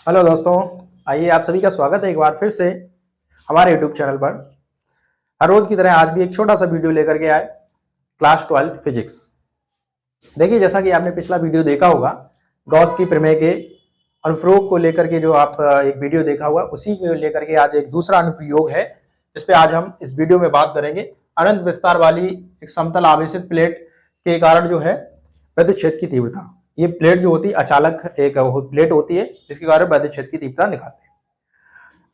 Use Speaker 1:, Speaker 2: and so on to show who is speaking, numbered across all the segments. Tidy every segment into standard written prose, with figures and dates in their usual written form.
Speaker 1: Hello दोस्तों। आइए आप सभी का स्वागत है एक बार फिर से हमारे यूट्यूब चैनल पर। हर रोज की तरह आज भी एक छोटा सा वीडियो लेकर के आए क्लास 12 फिजिक्स। देखिए, जैसा कि आपने पिछला वीडियो देखा होगा गॉस की प्रमेय के अनुप्रयोग को लेकर के, जो आप एक वीडियो देखा हुआ उसी को लेकर के आज एक दूसरा अनुप्रयोग है जिस पे आज हम इस वीडियो में बात करेंगे। अनंत विस्तार वाली एक समतल आवेशित प्लेट के कारण जो है विद्युत क्षेत्र की तीव्रता, ये प्लेट जो होती है अचालक एक प्लेट होती है जिसके कारण विद्युत क्षेत्र की तीव्रता निकालते हैं।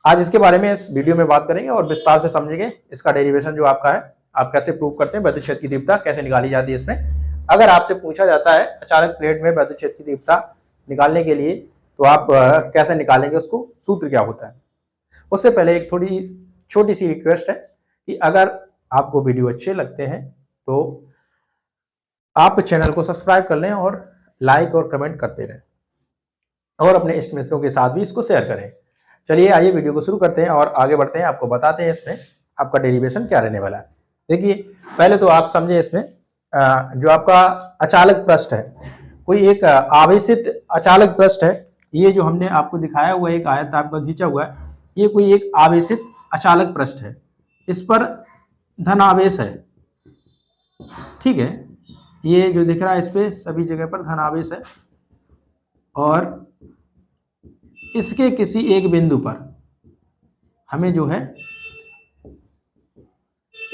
Speaker 1: आज इसके बारे में इस वीडियो में बात करेंगे और विस्तार से समझेंगे इसका डेरिवेशन जो आपका है, आप कैसे प्रूव करते हैं, विद्युत क्षेत्र की तीव्रता कैसे निकाली जाती है इसमें। अगर आपसे पूछा जाता है अचालक प्लेट में विद्युत क्षेत्र की तीव्रता निकालने के लिए तो आप कैसे निकालेंगे, उसको सूत्र क्या होता है। उससे पहले एक थोड़ी छोटी सी रिक्वेस्ट है कि अगर आपको वीडियो अच्छे लगते हैं तो आप चैनल को सब्सक्राइब कर लें और लाइक और कमेंट करते रहें और अपने इष्ट मित्रों के साथ भी इसको शेयर करें। चलिए आइए वीडियो को शुरू करते हैं और आगे बढ़ते हैं, आपको बताते हैं इसमें आपका डेरिवेशन क्या रहने वाला है। देखिए, पहले तो आप समझे इसमें जो आपका अचालक पृष्ठ है, कोई एक आवेशित अचालक पृष्ठ है। ये जो हमने आपको दिखाया हुआ एक आयत आपका खींचा हुआ है, ये कोई एक आवेशित अचालक पृष्ठ है। इस पर धनावेश है, ठीक है। ये जो दिख रहा है इस पे सभी जगह पर धनावेश है और इसके किसी एक बिंदु पर हमें जो है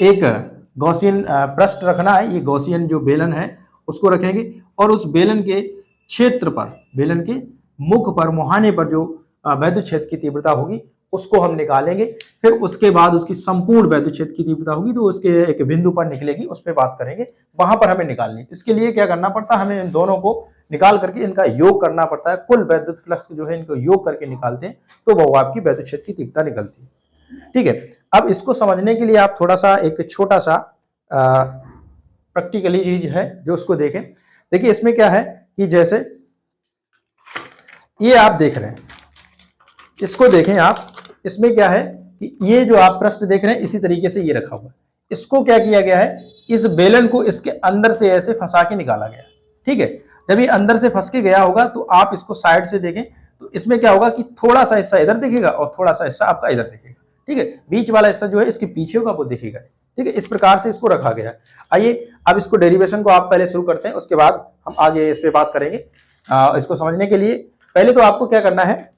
Speaker 1: एक गॉसियन पृष्ठ रखना है। ये गॉसियन जो बेलन है उसको रखेंगे और उस बेलन के क्षेत्र पर, बेलन के मुख पर, मुहाने पर जो वैद्युत क्षेत्र की तीव्रता होगी उसको हम निकालेंगे। फिर उसके बाद उसकी संपूर्ण वैद्युत क्षेत्र की तीव्रता होगी तो उसके एक बिंदु पर निकलेगी, उस पर बात करेंगे, वहां पर हमें निकालनी है। इसके लिए क्या करना पड़ता है, हमें इन दोनों को निकाल करके इनका योग करना पड़ता है। कुल वैद्युत फ्लक्स जो है इनको योग करके निकालते हैं तो वो आपकी वैद्युत क्षेत्र की तीव्रता निकलती है, ठीक है। अब इसको समझने के लिए आप थोड़ा सा एक छोटा सा प्रैक्टिकली चीज है जो उसको देखें। देखिए इसमें क्या है कि जैसे ये आप देख रहे हैं, इसको देखें आप। इसमें क्या है कि ये जो आप प्रश्न देख रहे हैं इसी तरीके से ये रखा हुआ है। इसको क्या किया गया है, इस बेलन को इसके अंदर से ऐसे फंसा के निकाला गया, ठीक है। जब ये अंदर से फंस के गया होगा तो आप इसको साइड से देखें तो इसमें क्या होगा कि थोड़ा सा हिस्सा इधर दिखेगा और थोड़ा सा हिस्सा आपका इधर दिखेगा, ठीक है। बीच वाला हिस्सा जो है इसके पीछे होगा वो दिखेगा, ठीक है। इस प्रकार से इसको रखा गया है। आइए अब इसको डेरिवेशन को आप पहले शुरू करते हैं, उसके बाद हम आगे इस पे बात करेंगे। इसको समझने के लिए पहले तो आपको क्या करना है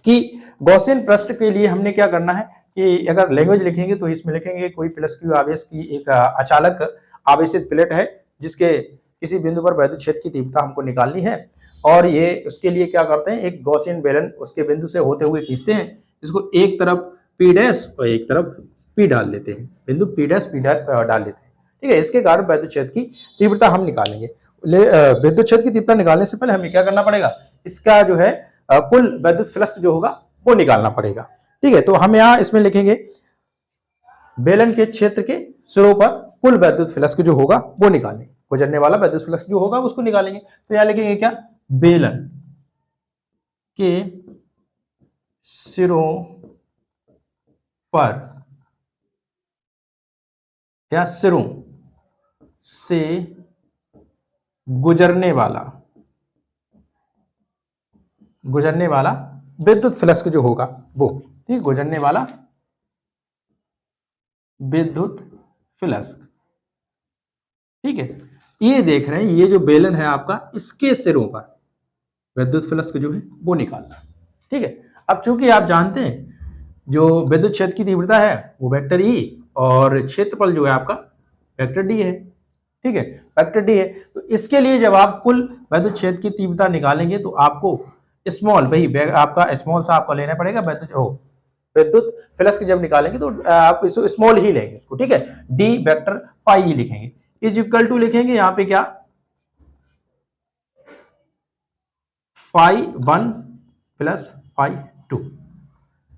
Speaker 1: कि गॉसियन पृष्ठ के लिए हमने क्या करना है कि अगर लैंग्वेज लिखेंगे तो इसमें लिखेंगे कोई प्लस क्यू आवेश की एक अचालक आवेशित प्लेट है जिसके किसी बिंदु पर वैद्युत क्षेत्र की तीव्रता हमको निकालनी है। और ये उसके लिए क्या करते हैं, एक गॉसियन बेलन उसके बिंदु से होते हुए खींचते हैं, इसको एक तरफ पी डैश और एक तरफ पी डाल लेते हैं, बिंदु पी डैश डाल लेते हैं, ठीक है। इसके कारण वैद्युत क्षेत्र की तीव्रता हम निकालेंगे। विद्युत क्षेत्र की तीव्रता निकालने से पहले हमें क्या करना पड़ेगा, इसका जो है कुल वैद्युत फ्लक्स जो होगा वो निकालना पड़ेगा, ठीक है। तो हम यहाँ इसमें लिखेंगे बेलन के क्षेत्र के सिरों पर कुल वैद्युत फ्लक्स जो होगा वो निकालेंगे, गुजरने वाला वैद्युत फ्लक्स जो होगा उसको निकालेंगे। तो यहाँ लिखेंगे क्या, बेलन के सिरों पर या सिरों से गुजरने वाला विद्युत फ्लक्स जो होगा वो, ठीक, गुजरने वाला विद्युत फ्लक्स, ठीक है। ये देख रहे हैं, ये जो बेलन है आपका इसके सिरों पर विद्युत फ्लक्स जो है वो निकालना, ठीक है। अब चूंकि आप जानते हैं जो विद्युत क्षेत्र की तीव्रता है वो वेक्टर ई और क्षेत्रफल जो है आपका वेक्टर डी है, ठीक है, वेक्टर डी है। तो इसके लिए जब आप कुल वैद्युत क्षेत्र की तीव्रता निकालेंगे तो आपको स्मॉल, भाई आपका स्मॉल सा आपको लेना पड़ेगा, विद्युत फ्लक्स जब निकालेंगे तो आप इसको स्मॉल ही लेंगे इसको, ठीक है। डी वेक्टर पाई ही लिखेंगे, इज इक्वल टू लिखेंगे यहाँ पे क्या, फाई 1 प्लस फाई 2,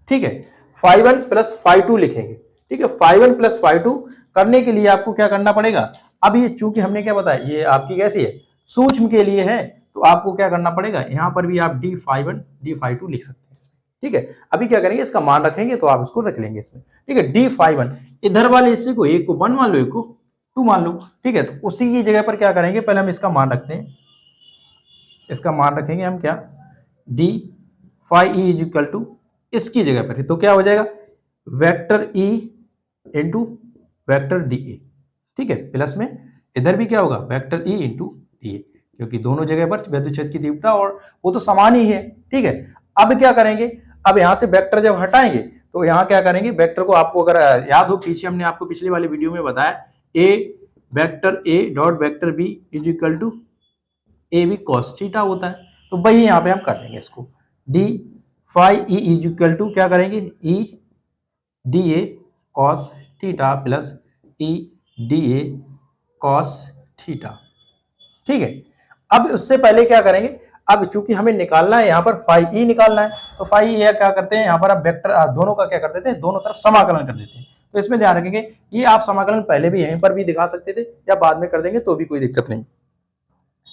Speaker 1: ठीक है। फाई 1 प्लस फाई 2 लिखेंगे, ठीक है। फाई 1 प्लस फाई 2 करने के लिए आपको क्या करना पड़ेगा, अब ये चूंकि हमने क्या बताया ये आपकी कैसी है, सूक्ष्म के लिए है, तो आपको क्या करना पड़ेगा, यहां पर भी आप डी फाई 1 डी फाई 2 लिख सकते हैं इसमें, ठीक है। अभी क्या करेंगे, इसका मान रखेंगे तो आप इसको रख लेंगे इसमें, ठीक है। डी फाई 1 इधर वाले हिस्से को एक को 1 मान लो, एक को 2 मान लो, ठीक है। तो उसी की जगह पर क्या करेंगे, पहले हम इसका मान रखते हैं, इसका मान रखेंगे हम क्या, D phi E is equal to इसकी जगह पर है तो क्या हो जाएगा vector E into vector D A, ठीक है, प्लस में इधर भी क्या होगा vector E into D A, क्योंकि दोनों जगह पर विद्युत क्षेत्र की तीव्रता और वो तो समान ही है, ठीक है। अब क्या करेंगे, अब यहां से वेक्टर जब हटाएंगे तो यहां क्या करेंगे, वेक्टर को आपको अगर याद हो पीछे हमने आपको पिछले वाले वीडियो में बताया A vector A dot vector B is equal to A B cos theta होता है, तो वही यहां पे हम कर लेंगे इसको D phi E is equal to क्या करेंगे E D A cos theta plus E D A cos theta, ठीक है। अब उससे पहले क्या करेंगे, अब चूंकि हमें निकालना है यहाँ पर फाई ई निकालना है तो फाई ई क्या करते हैं यहाँ पर आप वेक्टर दोनों का क्या कर देते हैं, दोनों तरफ समाकलन कर देते हैं। तो इसमें ध्यान रखेंगे ये आप समाकलन पहले भी यहीं पर भी दिखा सकते थे या बाद में कर देंगे तो भी कोई दिक्कत नहीं,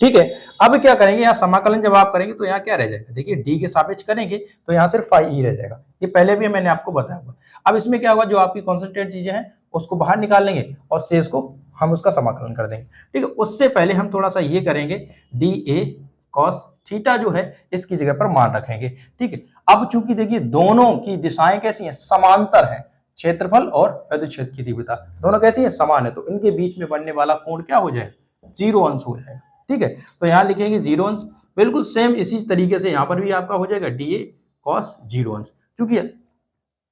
Speaker 1: ठीक है। अब क्या करेंगे, यहाँ समाकलन जब आप करेंगे तो यहाँ क्या रह जाएगा, देखिए डी के सापेक्ष करेंगे तो यहाँ सिर्फ फाई ई रह जाएगा, ये पहले भी मैंने आपको बताया हुआ। अब इसमें क्या होगा, जो आपकी कॉन्सेंट्रेट चीजें हैं उसको बाहर निकाल लेंगे और शेष को हम उसका समाकलन कर देंगे, ठीक है। उससे पहले हम थोड़ा सा ये करेंगे डी ए कॉस थीटा जो है इसकी जगह पर मान रखेंगे, ठीक है। अब चूंकि देखिए दोनों की दिशाएं कैसी हैं, समांतर हैं, क्षेत्रफल और विद्युत क्षेत्र की तीव्रता दोनों कैसी है, समान है, तो इनके बीच में बनने वाला कोण क्या हो जाएगा, 0 अंश हो जाएगा, ठीक है। तो यहाँ लिखेंगे 0 अंश, बिल्कुल सेम इसी तरीके से यहाँ पर भी आपका हो जाएगा डी ए कॉस 0 अंश, क्योंकि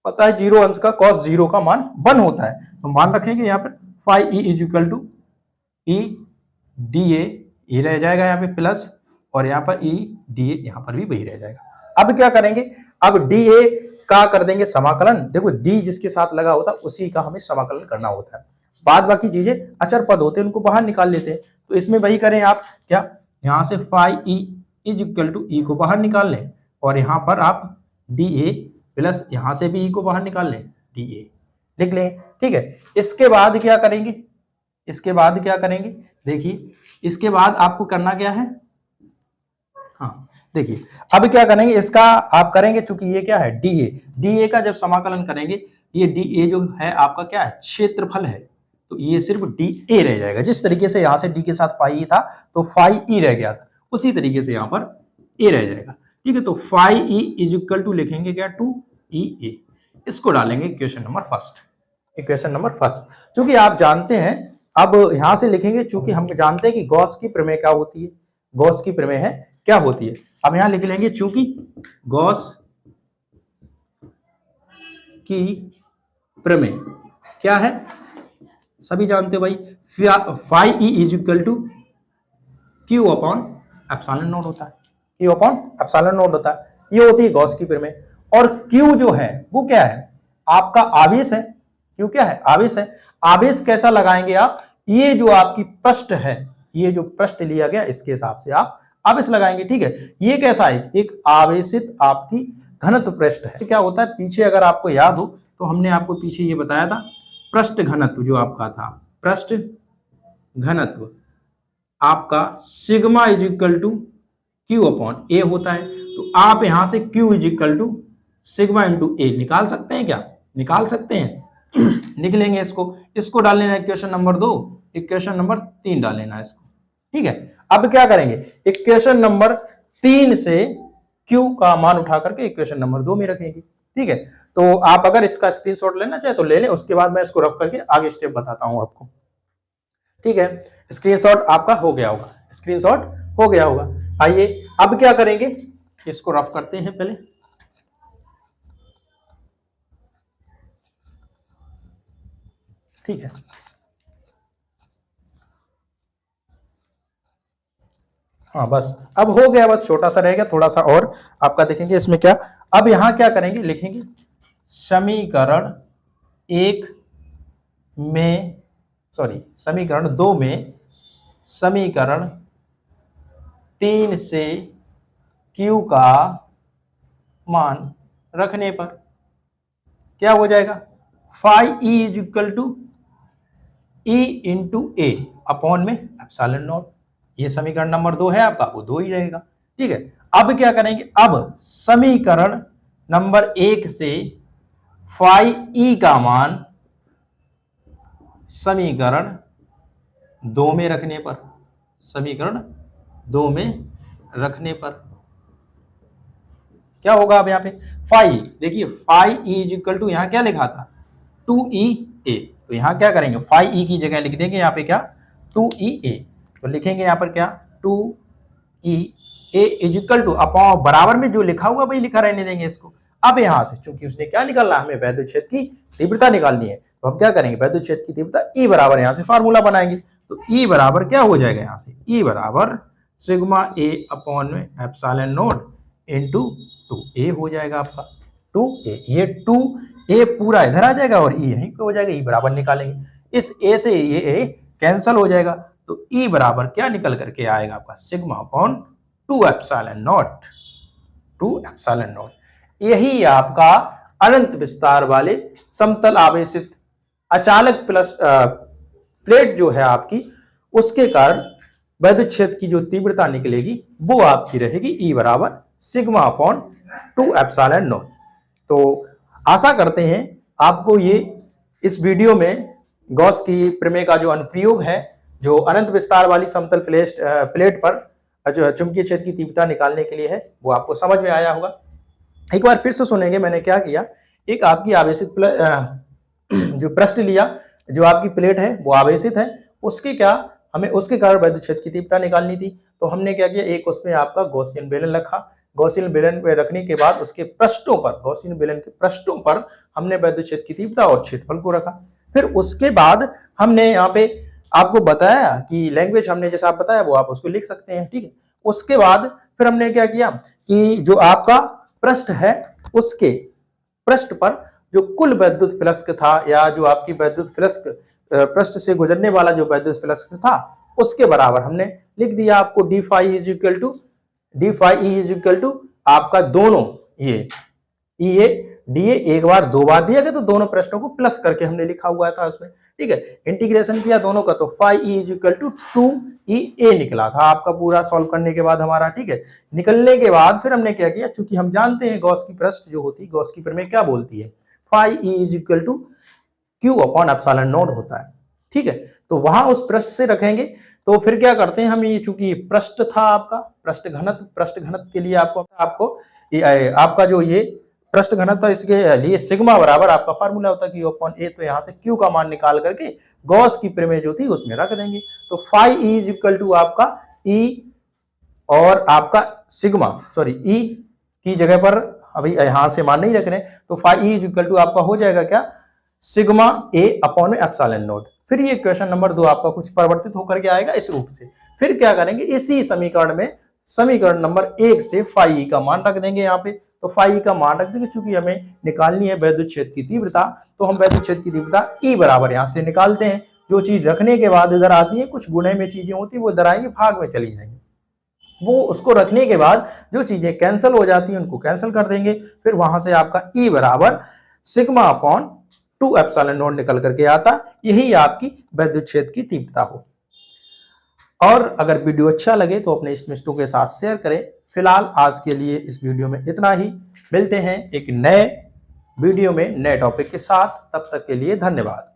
Speaker 1: पता है 0 अंश का कॉस 0 का मान 1 होता है, तो मान रखेंगे यहाँ पर phi E is equal to E D A रह जाएगा यहाँ पे प्लस, और यहाँ पर ई डी ए यहाँ पर भी वही रह जाएगा। अब क्या करेंगे, अब डी ए का कर देंगे समाकलन, देखो डी जिसके साथ लगा होता है उसी का हमें समाकलन करना होता है, बाद बाकी चीजें अचर पद होते हैं उनको बाहर निकाल लेते हैं। तो इसमें वही करें आप क्या, यहाँ से phi E is equal to E को बाहर निकाल लें और यहाँ पर आप डी ए प्लस यहाँ से भी ई को बाहर निकाल लें डी ए लिख लें, ठीक है। इसके बाद क्या करेंगे, इसके बाद क्या करेंगे, देखिए इसके बाद आपको करना क्या है, हाँ देखिए अब क्या करेंगे, इसका आप करेंगे चूंकि ये क्या है डी ए का जब समाकलन करेंगे, ये डी ए जो है आपका क्या है क्षेत्रफल है, तो ये सिर्फ डी ए रह जाएगा। जिस तरीके से यहां से डी के साथ फाई ई था तो फाई ई रह गया था, उसी तरीके से यहां पर ए रह जाएगा, ठीक है। तो phi E is equal to लिखेंगे क्या, टू ई ए, इसको डालेंगे equation number first, equation number first. चूंकि आप जानते हैं, अब यहां से लिखेंगे चूंकि हम जानते हैं कि गॉस की प्रमेय क्या होती है, गॉस की प्रमेय है क्या होती है, अब यहां लिख लेंगे चूंकि गॉस की प्रमेय क्या है, सभी जानते हो भाई, phi E is equal to Q upon epsilon not होता है, क्यू अपॉन एप्सिलॉन नॉट होता है, ये होती है गॉस की प्रमेय। और क्यू जो है वो क्या है, आपका आवेश है, क्यू क्या है, आवेश है। आवेश कैसा लगाएंगे आप, ये जो आपकी पृष्ठ है, ये जो पृष्ठ लिया गया इसके हिसाब से आप आवेश लगाएंगे, ठीक है। ये कैसा है, एक आवेशित आपकी घनत्व पृष्ठ है। क्या होता है, पीछे अगर आपको याद हो तो हमने आपको पीछे ये बताया था, पृष्ठ घनत्व जो आपका था, पृष्ठ घनत्व आपका sigma is equal to Q upon A होता है, तो आप यहां से Q is equal to sigma into A निकाल सकते हैं क्या, निकाल सकते हैं लिख लेंगे इसको, इसको डाल लेना इक्वेशन नंबर 2, इक्वेशन नंबर 3 डाल लेना इसको, ठीक है। अब क्या करेंगे, इक्वेशन नंबर 3 से Q का मान उठा करके इक्वेशन नंबर 2 में रखेंगे, ठीक है। तो आप अगर इसका स्क्रीनशॉट लेना चाहे तो ले लें, उसके बाद मैं इसको रफ करके आगे स्टेप बताता हूं आपको, ठीक है। स्क्रीनशॉट आपका हो गया होगा, स्क्रीनशॉट हो गया होगा। आइए अब क्या करेंगे, इसको रफ करते हैं पहले, ठीक है। हाँ बस अब हो गया, बस छोटा सा रहेगा, थोड़ा सा और आपका देखेंगे इसमें क्या। अब यहां क्या करेंगे, लिखेंगे समीकरण 1 में, सॉरी समीकरण 2 में समीकरण 3 से Q का मान रखने पर क्या हो जाएगा, phi E is equal to E into A upon में एप्सिलॉन नॉट, ये समीकरण नंबर 2 है आपका, वो 2 ही रहेगा, ठीक है। अब क्या करेंगे, अब समीकरण नंबर 1 से फाई ई का मान समीकरण 2 में रखने पर, समीकरण 2 में रखने पर क्या होगा अब यहाँ पे फाई, देखिए phi E is equal to, यहाँ क्या लिखा था 2EA, तो यहाँ क्या करेंगे फाई ई की जगह लिख देंगे यहाँ पे क्या 2EA, तो लिखेंगे यहाँ पर क्या 2EA is equal two upon बराबर में जो लिखा हुआ वही लिखा रहने देंगे इसको। अब यहाँ से चूंकि उसने क्या निकालना, हमें वैद्युत क्षेत्र की तीव्रता निकालनी है, तो हम क्या करेंगे वैद्युत क्षेत्र की तीव्रता E बराबर यहाँ से फार्मूला बनाएंगे, तो E बराबर क्या हो जाएगा यहाँ से E बराबर सिग्मा A अपॉन में एप्सिलॉन नॉट इनटू 2A हो जाएगा आपका 2A, ये 2A पूरा इधर आ जाएगा और E यहीं पे हो जाएगा, E बराबर निकालेंगे, इस A से ये A कैंसल हो जाएगा, तो E बराबर क्या निकल करके आएगा आपका सिग्मा अपॉन 2 एप्सिलॉन नॉट। यही आपका अनंत विस्तार वाले समतल आवेशित अचालक प्लस प्लेट जो है आपकी, उसके कारण वैद्युत क्षेत्र की जो तीव्रता निकलेगी वो आपकी रहेगी E बराबर सिग्मा अपॉन 2 एप्सिलॉन नॉट। तो आशा करते हैं आपको ये इस वीडियो में गॉस की प्रमेय का जो अनुप्रयोग है, जो अनंत विस्तार वाली समतल प्लेट पर जो चुंबकीय क्षेत्र की तीव्रता निकालने के लिए है, वो आपको समझ में आया होगा। एक बार फिर से सुनेंगे मैंने क्या किया, एक आपकी आवेशित जो पृष्ठ लिया, जो आपकी प्लेट है वो आवेशित है, उसके क्या हमें उसके कारण वैद्युत क्षेत्र की तीव्रता निकालनी थी, तो हमने क्या किया, एक उसमें आपका गॉसियन बेलन रखा, गॉसियन बेलन पे रखने के बाद उसके पृष्ठों पर, गॉसियन बेलन के पृष्ठों पर हमने वैद्युत क्षेत्र की तीव्रता और क्षेत्रफल को रखा। फिर उसके बाद हमने यहाँ पे आपको बताया कि लैंग्वेज हमने जैसा आप बताया वो आप उसको लिख सकते हैं, ठीक है। उसके बाद फिर हमने क्या किया कि जो आपका पृष्ठ है उसके पृष्ठ पर जो कुल वैद्युत फ्लक्स था, या जो आपकी वैद्युत फ्लक्स पृष्ठ से गुजरने वाला जो वैद्युत फ्लक्स था, उसके बराबर हमने लिख दिया आपको D phi is equal to आपका दोनों ये डीए एक बार दो बार दिया गया, तो दोनों पृष्ठों को प्लस करके हमने लिखा हुआ था उसमें, ठीक है। इंटीग्रेशन किया दोनों का, तो phi E is equal to 2EA निकला था आपका पूरा सॉल्व करने के बाद हमारा, ठीक है। निकलने के बाद फिर हमने क्या किया, चूंकि हम जानते हैं गॉस की पृष्ठ जो होती है, गॉस की प्रमेय क्या बोलती है, phi E is equal to Q upon epsilon not होता है, ठीक है। तो वहां उस पृष्ठ से रखेंगे, तो फिर क्या करते हैं हम, ये चूंकि पृष्ठ था आपका पृष्ठ घनत्व के लिए आपको आपका जो ये पृष्ठ घनत्व, इसके लिए सिग्मा बराबर आपका फार्मूला होता है Q अपॉन A, तो यहाँ से Q का मान निकाल करके गॉस की प्रमेय जो थी उसमें रख देंगे, तो phi E is equal to आपका E और आपका सिग्मा, सॉरी E की जगह पर अभी यहां से मान नहीं रख रहे, तो phi E is equal to आपका हो जाएगा क्या सिग्मा A अपॉन में एप्सिलॉन नॉट। फिर ये क्वेश्चन नंबर 2 आपका कुछ परिवर्तित होकर के आएगा इस रूप से। फिर क्या करेंगे, इसी समीकरण में समीकरण नंबर 1 से फाई ई का मान रख देंगे यहाँ पे, तो फाई ई का मान रख देंगे, चूंकि हमें निकालनी है वैद्युत क्षेत्र की तीव्रता, तो हम वैद्युत क्षेत्र की तीव्रता E बराबर यहाँ से निकालते हैं। जो चीज रखने के बाद इधर आती है, कुछ गुणे में चीजें होती है वो इधर आएंगी, भाग में चली जाएंगी, वो उसको रखने के बाद जो चीजें कैंसिल हो जाती हैं उनको कैंसिल कर देंगे। फिर वहां से आपका E बराबर सिग्मा अपॉन 2 एप्सिलॉन नॉट निकल करके आता, यही आपकी वैद्युत क्षेत्र की तीव्रता होगी। और अगर वीडियो अच्छा लगे तो अपने मित्रों के साथ शेयर करें। फिलहाल आज के लिए इस वीडियो में इतना ही, मिलते हैं एक नए वीडियो में नए टॉपिक के साथ, तब तक के लिए धन्यवाद।